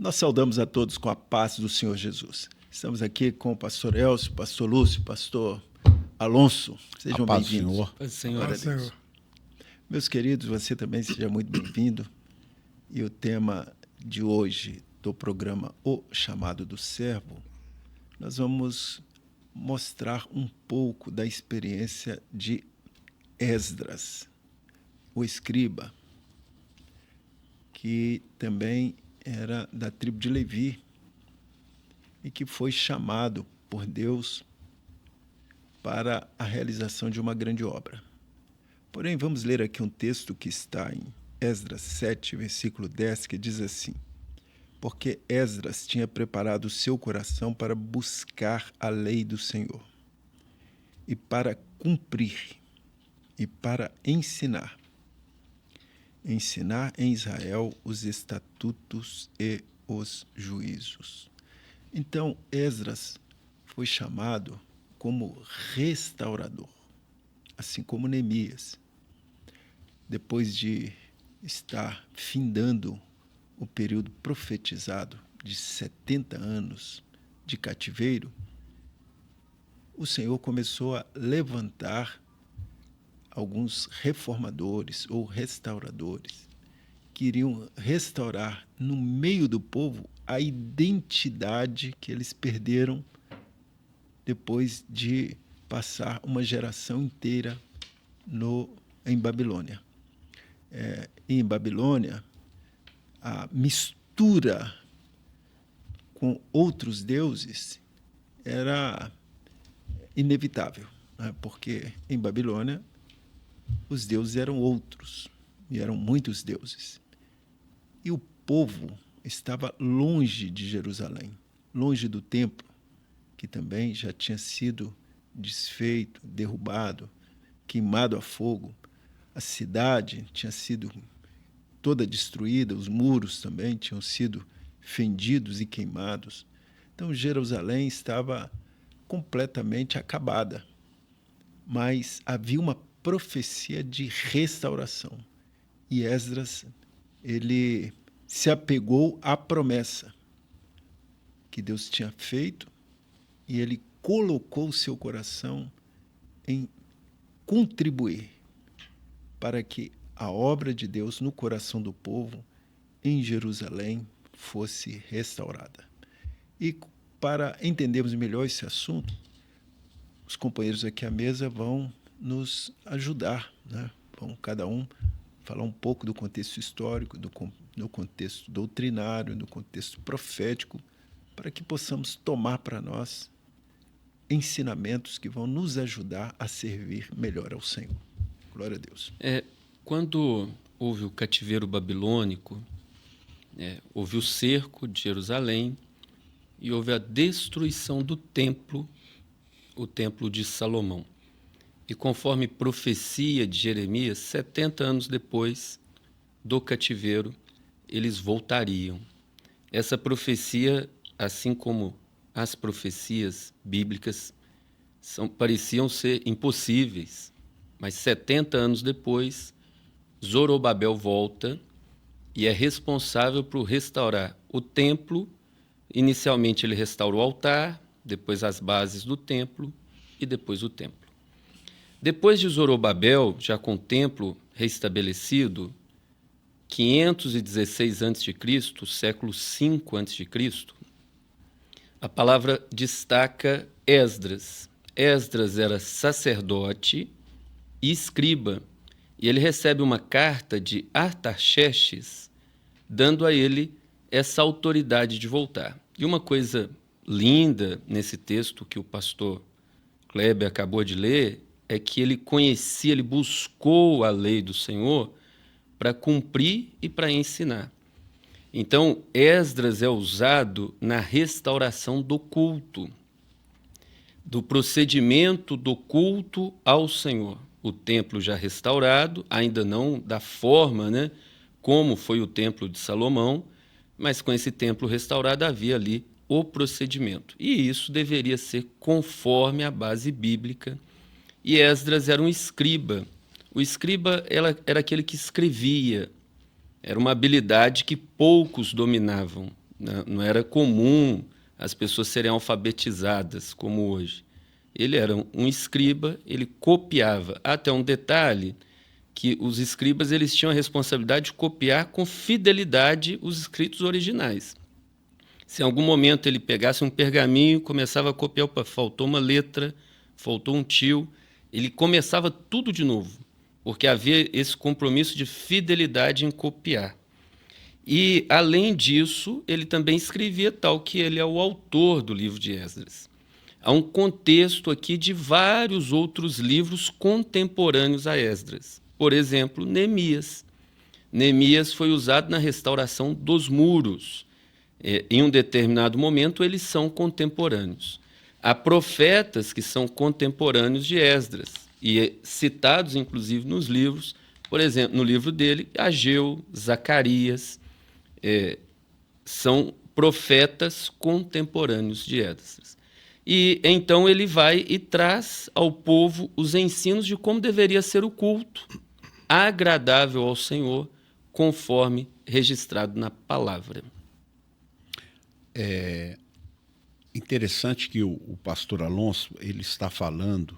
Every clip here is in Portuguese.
Nós saudamos a todos com a paz do Senhor Jesus. Estamos aqui com o pastor Elcio, pastor Lúcio, pastor Alonso. Sejam bem-vindos. Paz do Senhor. Glória a Deus. Meus queridos, você também seja muito bem-vindo. E o tema de hoje do programa O Chamado do Servo, nós vamos mostrar um pouco da experiência de Esdras, o escriba, que também era da tribo de Levi e que foi chamado por Deus para a realização de uma grande obra. Porém, vamos ler aqui um texto que está em Esdras 7, versículo 10, que diz assim: porque Esdras tinha preparado o seu coração para buscar a lei do Senhor e para cumprir e para ensinar em Israel os estatutos e os juízos. Então, Esdras foi chamado como restaurador, assim como Neemias. Depois de estar findando o período profetizado de 70 anos de cativeiro, o Senhor começou a levantar alguns reformadores ou restauradores que iriam restaurar no meio do povo a identidade que eles perderam depois de passar uma geração inteira em Babilônia. Em Babilônia, a mistura com outros deuses era inevitável, né? Porque em Babilônia os deuses eram outros, e eram muitos deuses. E o povo estava longe de Jerusalém, longe do templo, que também já tinha sido desfeito, derrubado, queimado a fogo. A cidade tinha sido toda destruída, os muros também tinham sido fendidos e queimados. Então, Jerusalém estava completamente acabada. Mas havia uma profecia de restauração. E Esdras, ele se apegou à promessa que Deus tinha feito e ele colocou o seu coração em contribuir para que a obra de Deus no coração do povo em Jerusalém fosse restaurada. E para entendermos melhor esse assunto, os companheiros aqui à mesa vão nos ajudar, né? Vão cada um falar um pouco do contexto histórico, do contexto doutrinário, do contexto profético, para que possamos tomar para nós ensinamentos que vão nos ajudar a servir melhor ao Senhor. Glória a Deus. Quando houve o cativeiro babilônico, houve o cerco de Jerusalém e houve a destruição do templo, o templo de Salomão. E conforme profecia de Jeremias, 70 anos depois do cativeiro, eles voltariam. Essa profecia, assim como as profecias bíblicas, pareciam ser impossíveis. Mas 70 anos depois, Zorobabel volta e é responsável por restaurar o templo. Inicialmente ele restaura o altar, depois as bases do templo e depois o templo. Depois de Zorobabel, já com o templo restabelecido, 516 a.C., século V a.C., a palavra destaca Esdras. Esdras era sacerdote e escriba, e ele recebe uma carta de Artaxerxes, dando a ele essa autoridade de voltar. E uma coisa linda nesse texto que o pastor Kleber acabou de ler é que ele conhecia, ele buscou a lei do Senhor para cumprir e para ensinar. Então, Esdras é usado na restauração do culto, do procedimento do culto ao Senhor. O templo já restaurado, ainda não da forma, né, como foi o templo de Salomão, mas com esse templo restaurado havia ali o procedimento. E isso deveria ser conforme a base bíblica. E Esdras era um escriba. O escriba era aquele que escrevia. Era uma habilidade que poucos dominavam. Não era comum as pessoas serem alfabetizadas como hoje. Ele era um escriba, ele copiava. Até um detalhe, que os escribas eles tinham a responsabilidade de copiar com fidelidade os escritos originais. Se em algum momento ele pegasse um pergaminho, começava a copiar, opa, faltou uma letra, faltou um tio, ele começava tudo de novo, porque havia esse compromisso de fidelidade em copiar. E, além disso, ele também escrevia tal que ele é o autor do livro de Esdras. Há um contexto aqui de vários outros livros contemporâneos a Esdras. Por exemplo, Neemias. Neemias foi usado na restauração dos muros. Em um determinado momento, eles são contemporâneos. Há profetas que são contemporâneos de Esdras, e citados, inclusive, nos livros. Por exemplo, no livro dele, Ageu, Zacarias, são profetas contemporâneos de Esdras. E então ele vai e traz ao povo os ensinos de como deveria ser o culto, agradável ao Senhor, conforme registrado na palavra. É interessante que o pastor Alonso ele está falando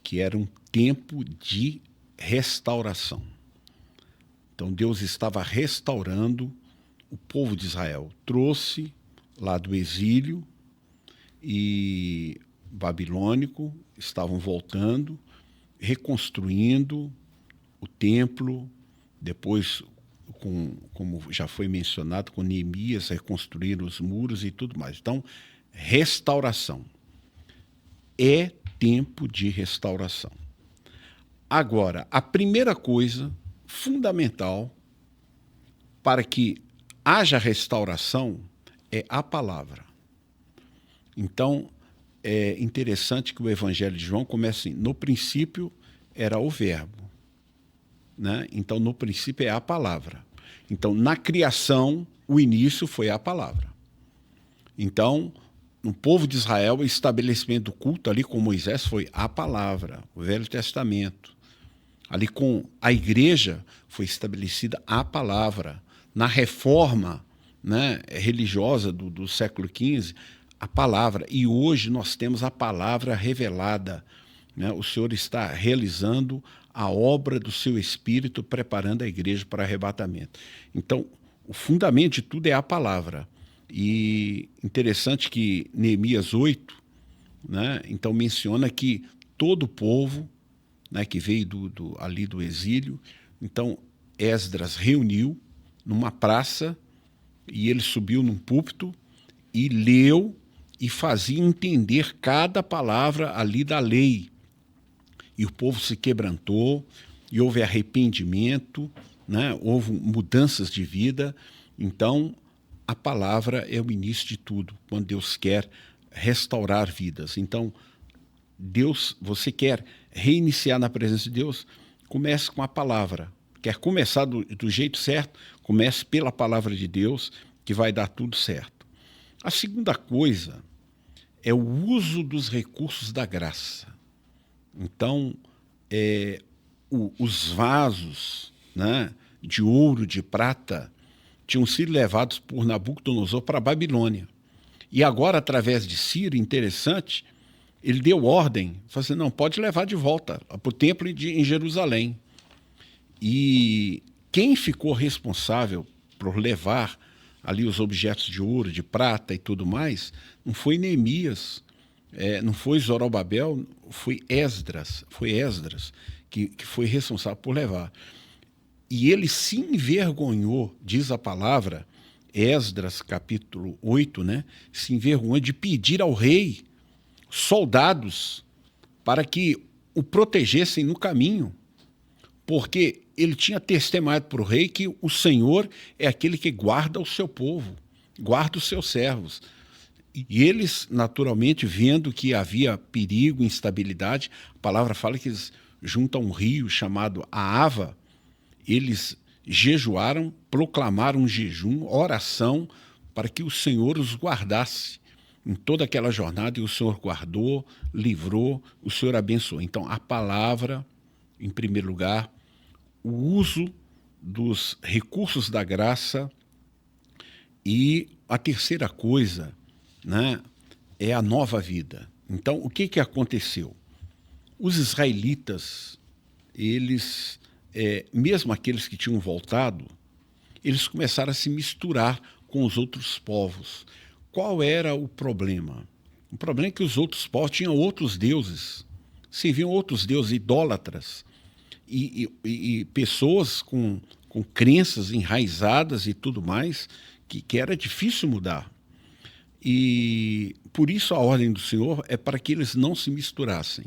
que era um tempo de restauração. Então Deus estava restaurando o povo de Israel. Trouxe lá do exílio e babilônico, estavam voltando, reconstruindo o templo, depois, como já foi mencionado, com Neemias, reconstruíram os muros e tudo mais. Então, restauração. É tempo de restauração. Agora, a primeira coisa fundamental para que haja restauração é a palavra. Então, é interessante que o Evangelho de João comece assim, no princípio era o verbo, né? Então, no princípio é a palavra. Então, na criação, o início foi a palavra. Então, no povo de Israel, o estabelecimento do culto ali com Moisés foi a palavra, o Velho Testamento. Ali com a igreja foi estabelecida a palavra. Na reforma, né, religiosa do século XV, a palavra. E hoje nós temos a palavra revelada, né? O Senhor está realizando a obra do seu Espírito, preparando a igreja para arrebatamento. Então, o fundamento de tudo é a palavra. E interessante que Neemias 8, né, então menciona que todo o povo, né, que veio ali do exílio, então Esdras reuniu numa praça e ele subiu num púlpito e leu e fazia entender cada palavra ali da lei. E o povo se quebrantou, e houve arrependimento, né? Houve mudanças de vida. Então, a palavra é o início de tudo, quando Deus quer restaurar vidas. Então, Deus, você quer reiniciar na presença de Deus? Comece com a palavra. Quer começar do jeito certo? Comece pela palavra de Deus, que vai dar tudo certo. A segunda coisa é o uso dos recursos da graça. Então, os vasos, né, de ouro, de prata, tinham sido levados por Nabucodonosor para a Babilônia. E agora, através de Ciro, interessante, ele deu ordem, falou assim, não, pode levar de volta para o templo em Jerusalém. E quem ficou responsável por levar ali os objetos de ouro, de prata e tudo mais, não foi Neemias, não foi Zorobabel, foi Esdras que foi responsável por levar. E ele se envergonhou, diz a palavra, Esdras capítulo 8, né? Se envergonhou de pedir ao rei soldados para que o protegessem no caminho, porque ele tinha testemunhado para o rei que o Senhor é aquele que guarda o seu povo, guarda os seus servos. E eles, naturalmente, vendo que havia perigo, instabilidade, a palavra fala que eles, junto a um rio chamado Ahava, eles jejuaram, proclamaram um jejum, oração, para que o Senhor os guardasse em toda aquela jornada, e o Senhor guardou, livrou, o Senhor abençoou. Então, a palavra, em primeiro lugar, o uso dos recursos da graça E a terceira coisa, né, é a nova vida. Então, o que aconteceu? Os israelitas, eles, mesmo aqueles que tinham voltado, eles começaram a se misturar com os outros povos. Qual era o problema? O problema é que os outros povos tinham outros deuses, serviam outros deuses idólatras, e pessoas com crenças enraizadas e tudo mais, que era difícil mudar. E por isso a ordem do Senhor é para que eles não se misturassem.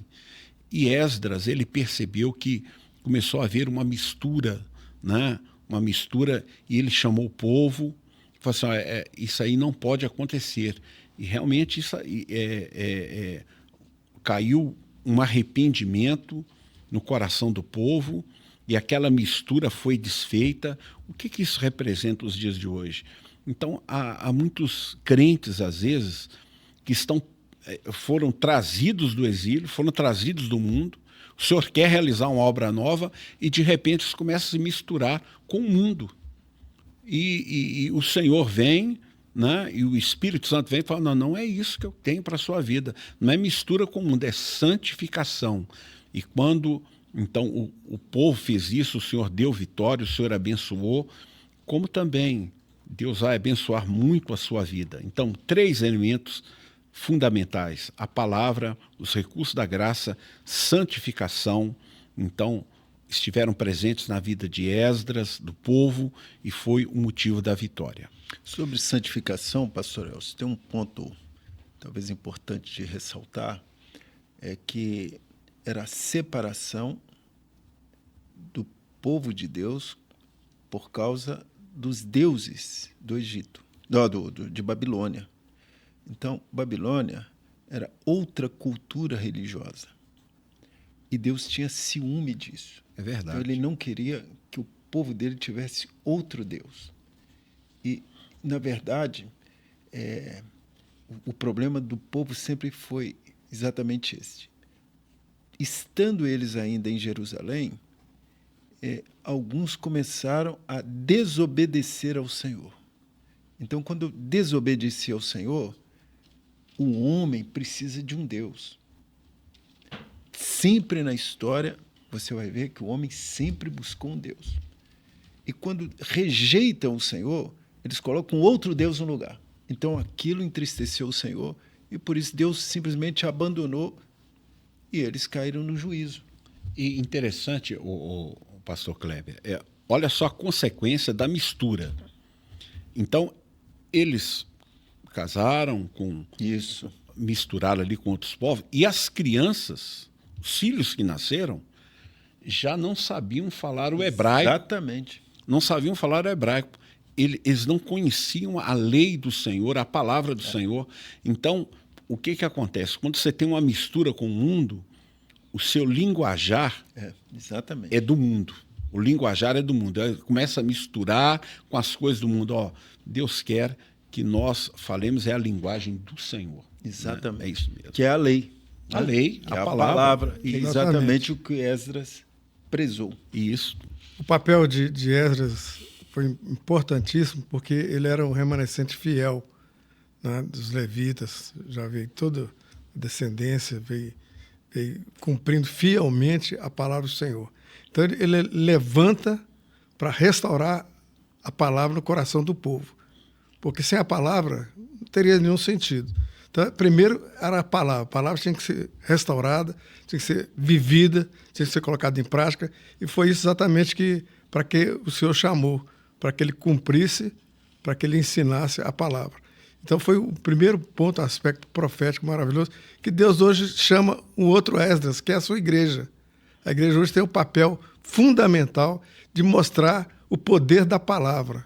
E Esdras, ele percebeu que começou a haver uma mistura, né? Uma mistura, e ele chamou o povo e falou assim, isso aí não pode acontecer. E realmente isso caiu um arrependimento no coração do povo, e aquela mistura foi desfeita. O que isso representa os dias de hoje? Então, há muitos crentes, às vezes, que foram trazidos do exílio, foram trazidos do mundo. O Senhor quer realizar uma obra nova e, de repente, eles começam a se misturar com o mundo. E o Senhor vem, né, e o Espírito Santo vem e fala, não é isso que eu tenho para a sua vida. Não é mistura com o mundo, é santificação. E quando, então, o povo fez isso, o Senhor deu vitória, o Senhor abençoou, como também Deus vai abençoar muito a sua vida. Então, 3 elementos fundamentais: a palavra, os recursos da graça, santificação. Então, estiveram presentes na vida de Esdras, do povo, e foi o motivo da vitória. Sobre santificação, pastor Elcio, tem um ponto talvez importante de ressaltar, é que era a separação do povo de Deus por causa dos deuses do Egito, de Babilônia. Então, Babilônia era outra cultura religiosa. E Deus tinha ciúme disso. É verdade. Então, ele não queria que o povo dele tivesse outro Deus. E, na verdade, o problema do povo sempre foi exatamente esse. Estando eles ainda em Jerusalém, alguns começaram a desobedecer ao Senhor. Então, quando desobedecia ao Senhor, o homem precisa de um Deus. Sempre na história, você vai ver que o homem sempre buscou um Deus. E quando rejeitam o Senhor, eles colocam outro Deus no lugar. Então, aquilo entristeceu o Senhor, e por isso Deus simplesmente abandonou, e eles caíram no juízo. E interessante, o pastor Kleber, olha só a consequência da mistura. Então, eles casaram com... Isso. Misturaram ali com outros povos, e as crianças, os filhos que nasceram, já não sabiam falar o hebraico. Exatamente. Não sabiam falar o hebraico. Eles não conheciam a lei do Senhor, a palavra do Senhor. Então, o que acontece? Quando você tem uma mistura com o mundo, o seu linguajar exatamente. é do mundo. O linguajar é do mundo. Começa a misturar com as coisas do mundo. Deus quer que nós falemos a linguagem do Senhor. Exatamente. Né? É isso mesmo. Que é a lei. A lei, que a palavra. E exatamente o que Esdras prezou. Isso. O papel de Esdras foi importantíssimo, porque ele era um remanescente fiel, né, dos levitas. Já veio toda a descendência, veio cumprindo fielmente a palavra do Senhor. Então ele levanta para restaurar a palavra no coração do povo. Porque sem a palavra não teria nenhum sentido. Então, primeiro era a palavra tinha que ser restaurada, tinha que ser vivida, tinha que ser colocada em prática, e foi isso exatamente para que o Senhor chamou, para que ele cumprisse, para que ele ensinasse a palavra. Então foi o primeiro ponto, aspecto profético maravilhoso, que Deus hoje chama um outro Esdras, que é a sua igreja. A igreja hoje tem um papel fundamental de mostrar o poder da palavra,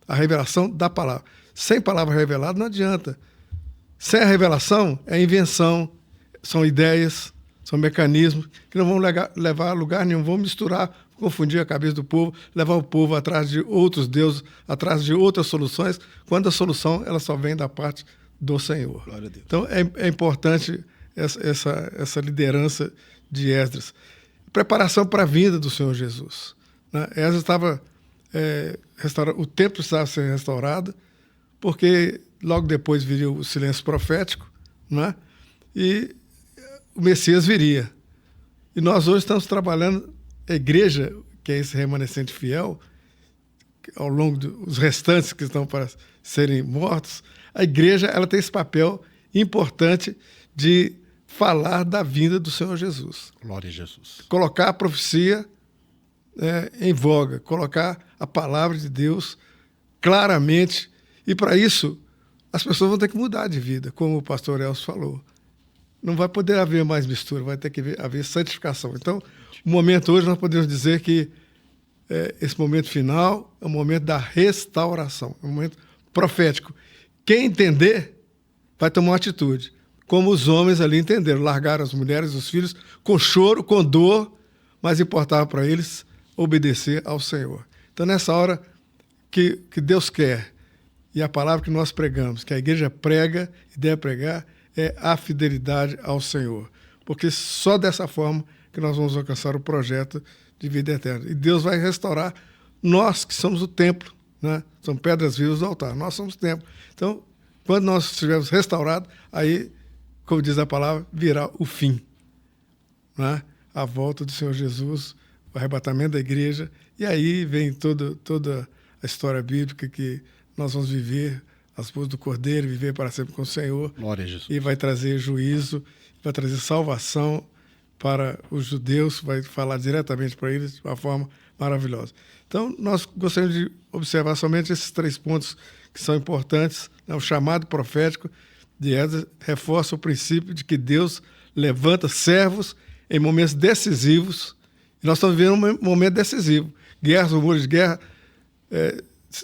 a revelação da palavra. Sem palavra revelada não adianta. Sem a revelação é invenção, são ideias, são mecanismos que não vão levar a lugar nenhum, vão misturar, confundir a cabeça do povo, levar o povo atrás de outros deuses, atrás de outras soluções, quando a solução ela só vem da parte do Senhor. Glória a Deus. Então é importante essa liderança de Esdras. Preparação para a vinda do Senhor Jesus. Né? Esdras estava... o templo estava sendo restaurado, porque logo depois viria o silêncio profético, né? E o Messias viria. E nós hoje estamos trabalhando, a igreja, que é esse remanescente fiel, ao longo dos restantes que estão para serem mortos, a igreja ela tem esse papel importante de falar da vinda do Senhor Jesus. Glória a Jesus. Colocar a profecia em voga, colocar a palavra de Deus claramente. E para isso, as pessoas vão ter que mudar de vida, como o pastor Elcio falou. Não vai poder haver mais mistura, vai ter que haver santificação. Então, o momento hoje, nós podemos dizer que esse momento final é o momento da restauração, é um momento profético. Quem entender vai tomar uma atitude, como os homens ali entenderam, largaram as mulheres e os filhos com choro, com dor, mas importava para eles obedecer ao Senhor. Então, nessa hora que Deus quer, e a palavra que nós pregamos, que a igreja prega e deve pregar, é a fidelidade ao Senhor. Porque só dessa forma que nós vamos alcançar o projeto de vida eterna. E Deus vai restaurar nós que somos o templo, né? São pedras vivas do altar. Nós somos o templo. Então, quando nós estivermos restaurados, aí, como diz a palavra, virá o fim, né? A volta do Senhor Jesus, o arrebatamento da igreja, e aí vem toda a história bíblica que nós vamos viver, as boas do Cordeiro, viver para sempre com o Senhor. Glória a Jesus. E vai trazer juízo, vai trazer salvação para os judeus, vai falar diretamente para eles de uma forma maravilhosa. Então, nós gostaríamos de observar somente esses 3 pontos que são importantes. Né? O chamado profético de Esdras reforça o princípio de que Deus levanta servos em momentos decisivos. E nós estamos vivendo um momento decisivo. Guerras, rumores de guerra,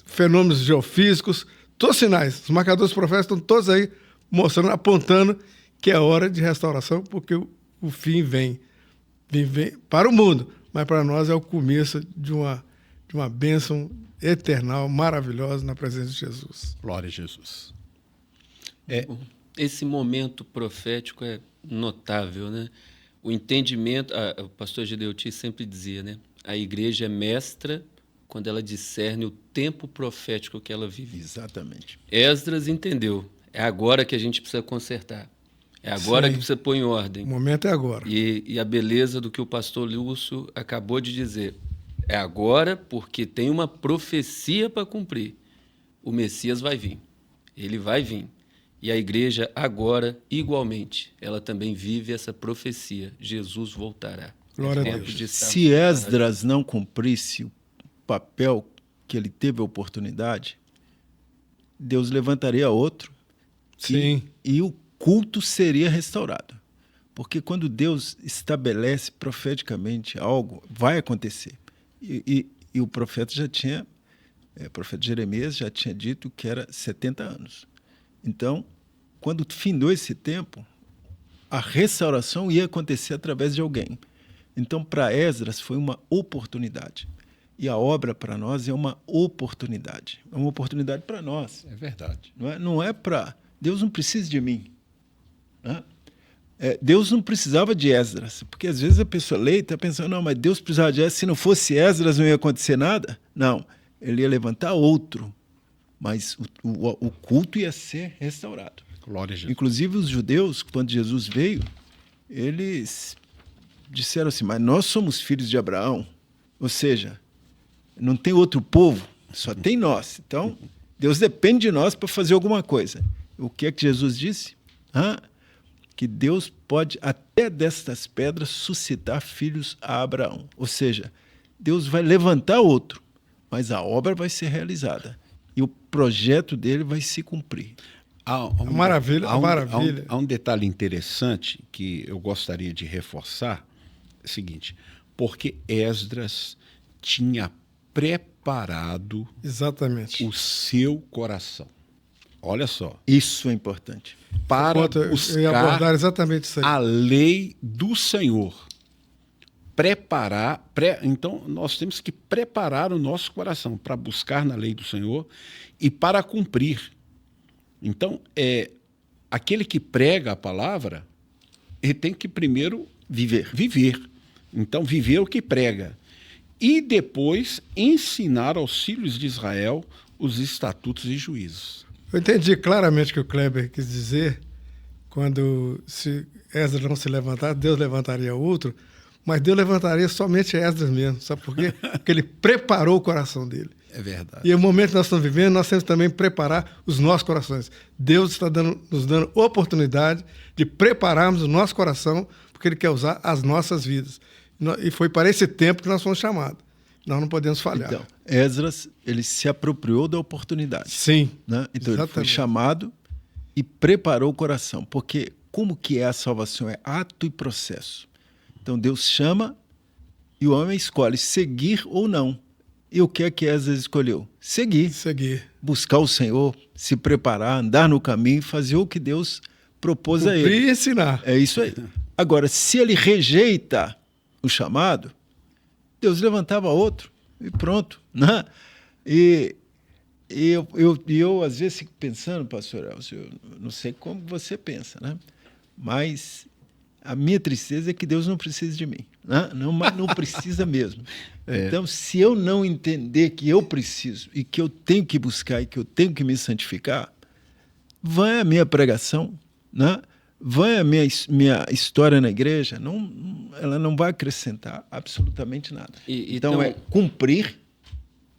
fenômenos geofísicos, todos os sinais. Os marcadores proféticos estão todos aí mostrando, apontando que é hora de restauração, porque o fim vem para o mundo, mas para nós é o começo de uma bênção eternal, maravilhosa na presença de Jesus. Glória a Jesus. Esse momento profético é notável, né? O entendimento, o pastor Gideuti sempre dizia, né? A igreja é mestra quando ela discerne o tempo profético que ela vive. Exatamente. Esdras entendeu. É agora que a gente precisa consertar. É agora Sim. que precisa pôr em ordem. O momento é agora. E a beleza do que o pastor Lúcio acabou de dizer. É agora porque tem uma profecia para cumprir. O Messias vai vir. Ele vai vir. E a igreja agora, igualmente, ela também vive essa profecia. Jesus voltará. Glória a tempo Deus. de estar Se Esdras não cumprisse o papel que ele teve a oportunidade, Deus levantaria outro. Sim. E o culto seria restaurado. Porque quando Deus estabelece profeticamente algo, vai acontecer. E o profeta já tinha, o profeta Jeremias já tinha dito que era 70 anos. Então, quando findou esse tempo, a restauração ia acontecer através de alguém. Então, para Esdras foi uma oportunidade. E a obra para nós é uma oportunidade. É uma oportunidade para nós. É verdade. Não é para... Deus não precisa de mim. Né? Deus não precisava de Esdras. Porque às vezes a pessoa lê e está pensando, não, mas Deus precisava de Esdras. Se não fosse Esdras, não ia acontecer nada. Não, ele ia levantar outro. Mas o culto ia ser restaurado. Glória a Jesus. Inclusive os judeus, quando Jesus veio, eles disseram assim, mas nós somos filhos de Abraão. Ou seja, não tem outro povo, só tem nós. Então, Deus depende de nós para fazer alguma coisa. O que é que Jesus disse? Que Deus pode, até destas pedras, suscitar filhos a Abraão. Ou seja, Deus vai levantar outro, mas a obra vai ser realizada. E o projeto dele vai se cumprir. Maravilha. Há um detalhe interessante que eu gostaria de reforçar. É o seguinte, porque Esdras tinha preparado Exatamente o seu coração. Olha só. Isso é importante. Para eu ia buscar abordar exatamente isso aí. a lei do Senhor. Então, nós temos que preparar o nosso coração para buscar na lei do Senhor e para cumprir. Então, aquele que prega a palavra, ele tem que primeiro viver. Então, viver o que prega. E depois ensinar aos filhos de Israel os estatutos e juízos. Eu entendi claramente o que o Kleber quis dizer, quando se Esdras não se levantar, Deus levantaria outro, mas Deus levantaria somente Esdras mesmo, sabe por quê? Porque ele preparou o coração dele. É verdade. E o momento que nós estamos vivendo, nós temos também que preparar os nossos corações. Deus está nos dando oportunidade de prepararmos o nosso coração, porque Ele quer usar as nossas vidas. E foi para esse tempo que nós fomos chamados. Nós não podemos falhar. Então, Esdras, ele se apropriou da oportunidade. Sim. Né? Então, ele foi Exatamente. chamado e preparou o coração. Porque como que é a salvação? É ato e processo. Então, Deus chama e o homem escolhe seguir ou não. E o que é que Esdras escolheu? Seguir. Buscar o Senhor, se preparar, andar no caminho e fazer o que Deus propôs a ele. Cumprir e ensinar. É isso aí. Agora, se ele rejeita o chamado, Deus levantava outro e pronto. Né? E eu às vezes, fico pensando, pastor Elcio, eu não sei como você pensa, né? Mas a minha tristeza é que Deus não precisa de mim. Né? Não precisa mesmo. Então, se eu não entender que eu preciso e que eu tenho que buscar e que eu tenho que me santificar, vai a minha pregação, né? Vai a minha história na igreja, ela não vai acrescentar absolutamente nada. Então, é cumprir,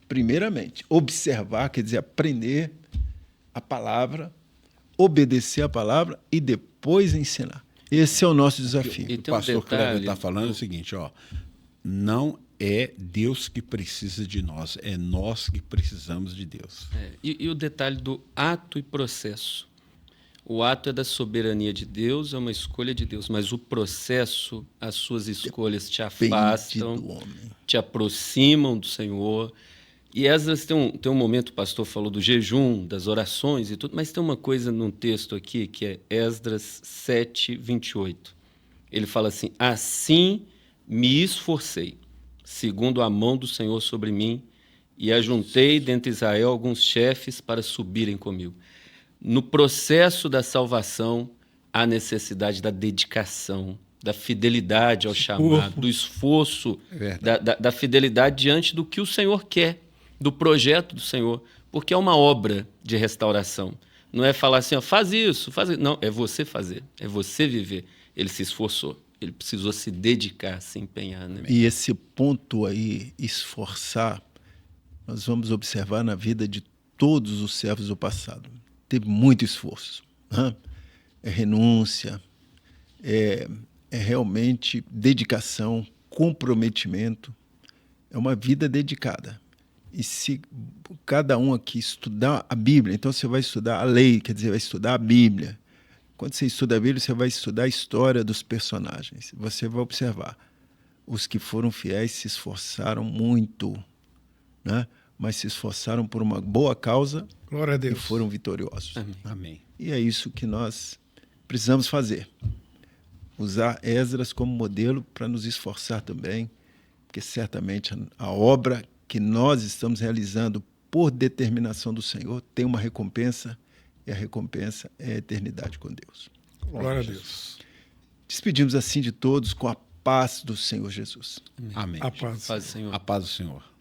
primeiramente, observar, quer dizer, aprender a palavra, obedecer a palavra e depois ensinar. Esse é o nosso desafio. O pastor Kleber está falando o seguinte, ó, não é Deus que precisa de nós, é nós que precisamos de Deus. E o detalhe do ato e processo. O ato é da soberania de Deus, é uma escolha de Deus, mas o processo, as suas escolhas te afastam, te aproximam do Senhor. E Esdras tem um momento, o pastor falou do jejum, das orações e tudo, mas tem uma coisa num texto aqui que é Esdras 7, 28. Ele fala assim: assim me esforcei, segundo a mão do Senhor sobre mim, e ajuntei dentre Israel alguns chefes para subirem comigo. No processo da salvação, há necessidade da dedicação, da fidelidade ao chamado, do esforço, da fidelidade diante do que o Senhor quer, do projeto do Senhor, porque é uma obra de restauração. Não é falar assim, ó, faz isso. Não, é você fazer, é você viver. Ele se esforçou, ele precisou se dedicar, se empenhar. Né? E esse ponto aí, esforçar, nós vamos observar na vida de todos os servos do passado. Teve muito esforço. Né? É renúncia, é realmente dedicação, comprometimento. É uma vida dedicada. E se cada um aqui estudar a Bíblia, então você vai estudar a lei, quer dizer, vai estudar a Bíblia. Quando você estuda a Bíblia, você vai estudar a história dos personagens. Você vai observar. Os que foram fiéis se esforçaram muito, né? Mas se esforçaram por uma boa causa. Glória a Deus. E foram vitoriosos. Amém. E é isso que nós precisamos fazer. Usar Esdras como modelo para nos esforçar também, porque certamente a obra que nós estamos realizando por determinação do Senhor tem uma recompensa, e a recompensa é a eternidade com Deus. Glória a Deus. Despedimos assim de todos com a paz do Senhor Jesus. Amém. A paz. Paz do Senhor. A paz do Senhor.